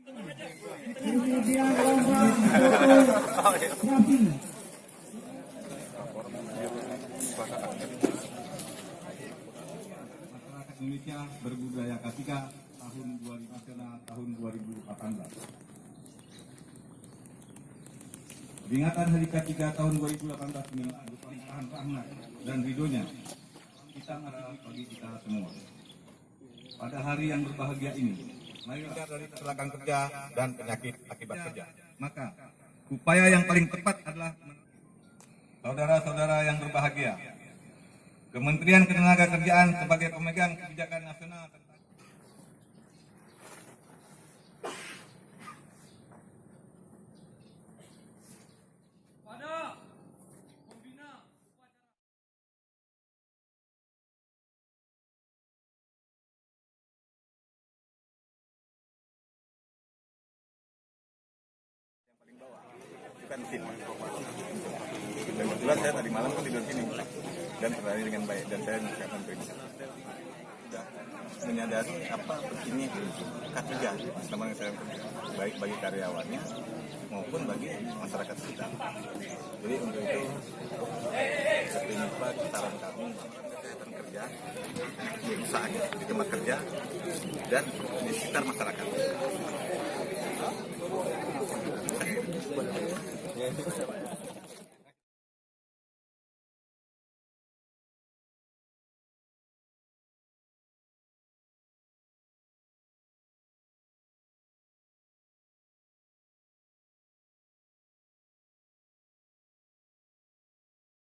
Kemudian lomba foto rapi. Masyarakat Indonesia Berbudaya K3 tahun 2018. Peringatan Hari K3 tahun 2018 ini merupakan rahmat dan ridhonya kita mengharap bagi kita semua. Pada hari yang berbahagia ini, marilah dari kecelakaan kerja dan penyakit akibat kerja. Maka upaya yang paling tepat adalah saudara-saudara yang berbahagia. Kementerian Ketenagakerjaan sebagai pemegang kebijakan nasional bukan tim. Dan kebetulan saya tadi malam kan tidur sini dan terlayani dengan baik dan saya mengucapkan terima kasih. Sudah menyadari apa pentingnya K3 selama saya bekerja, baik bagi karyawannya maupun bagi masyarakat sekitar. Jadi untuk itu terlibat saran kami kesehatan kerja di usaha, di tempat kerja dan di sekitar masyarakat.